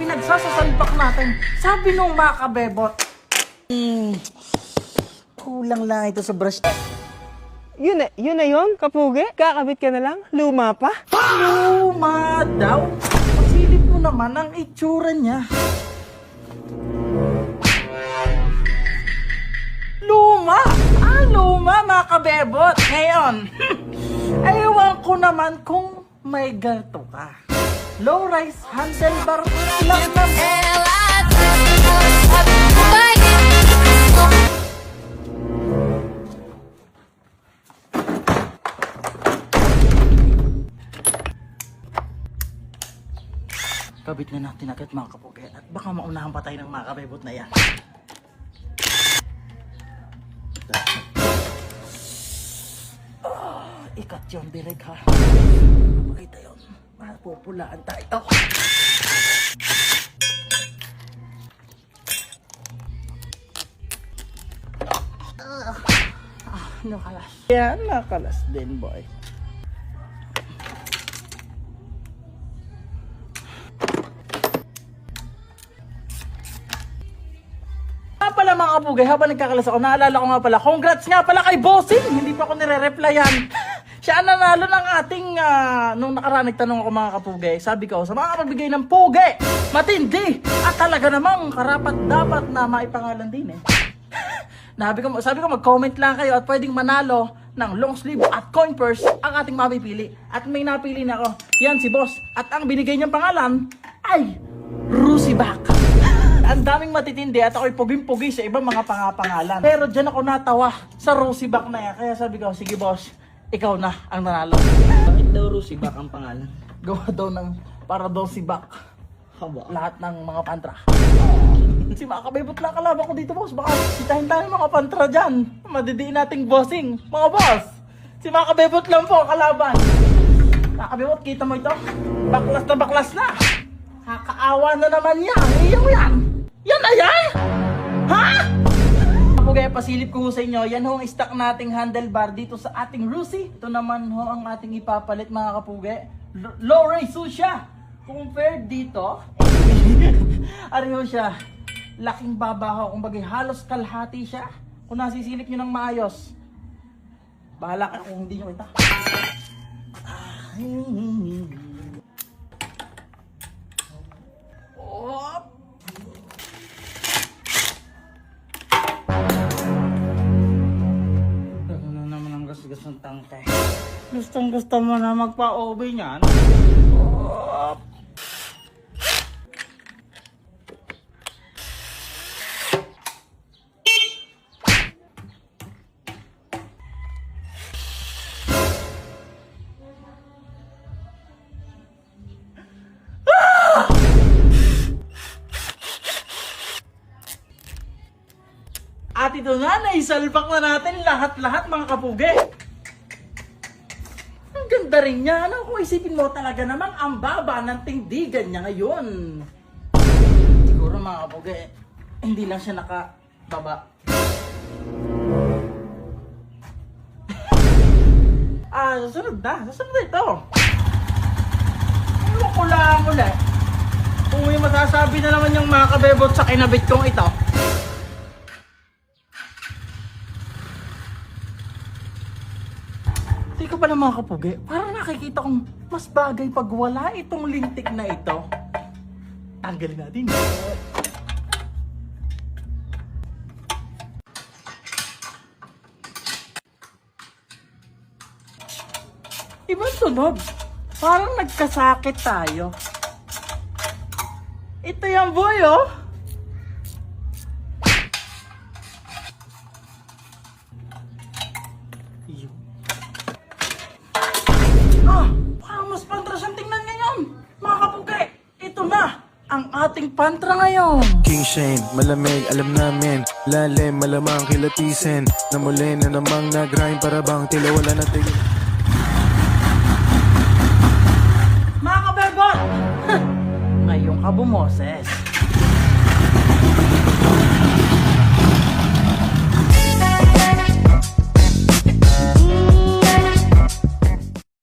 pinagsasasalpak natin. Sabi nung mga kabebot, kulang lang ito sa brush. Yun na yun, kapugi? Kakabit ka na lang? Luma pa? Luma daw. Pasilip mo naman ang itsura niya. Luma! Luma mga kabebot. Ngayon, ewan ko naman kung may ganito ka. Low-rise handlebar lang naman. Kabit na natin agad mga kapugi at baka maunahan pa tayo ng mga kabebot na yan. Ikat yung birig ha. Pakita yun. Mapupulaan tayo. Nakalas. Yan, nakalas din boy. Pala mga kapugay, habang nagkakalas ako, naalala ko nga pala, congrats nga pala kay Bossing! Hindi pa ako nire-replyan. Siya ang nanalo ng ating, nung nakaraan nagtanong ako mga kapugay, sabi ko, sa mga kapagbigay ng pugi, matindi, at talaga namang karapat dapat na maipangalan din eh. sabi ko mag-comment lang kayo at pwedeng manalo ng long sleeve at coin purse ang ating mapipili. At may napili na ako, yan si Boss. At ang binigay niyang pangalan ay Rusibak. Ang daming matitindi at ako'y puging-pugi sa ibang mga pangapangalan. Pero dyan ako natawa sa Rusibak na yan. Kaya sabi ko, sige boss, ikaw na ang nanalo. Bakit daw Rusibak ang pangalan? Gawa daw ng para daw si Bak. Lahat ng mga pantra. Si mga kabebot lang kalaban ko dito boss. Baka sitahin tayo mga pantra dyan. Madidiin nating bossing. Mga boss, si mga kabebot lang po kalaban. Mga kabebot, kita mo ito? Baklas na. Kakaawa na naman yan. Iyaw yan. Yan na yan? Ha? Kapugay, pasilip ko sa inyo. Yan ho ang stock nating handlebar dito sa ating Rusi. Ito naman ho ang ating ipapalit mga kapugay. Low ray siya. Compared dito, ariho siya. Laking babaho. Kung bagay halos kalahati siya. Kung nasisilip nyo ng maayos, bahala ka kung hindi nyo kita. Gustong tangkay. Gusto mo na magpa-OB niyan? At ito na, naisalpak na natin lahat-lahat mga kapugi. Ang ganda rin niya. Ano kung isipin mo talaga namang ang baba ng tindigan niya ngayon. Siguro mga kapugi, hindi lang siya nakababa. Susunod na ito. Ano ko lang ulit. Kung may masasabi na naman yung mga kabebot sa kinabit kong ito. Teka pala mga kapugi, parang nakikita kong mas bagay pag wala itong lintik na ito. Tanggalin natin. Ibang tunog. Parang nagkasakit tayo. Ito yung boy oh. Parang mas pantra siyang tingnan ngayon. Mga kapugi, ito na ang ating pantra ngayon. King Shane, malamig, alam namin. Lalim, malamang kilatisin. Namuli na namang nag-grind para bang tila wala na tigil. Mga kabebot! Ngayong ka bumoses.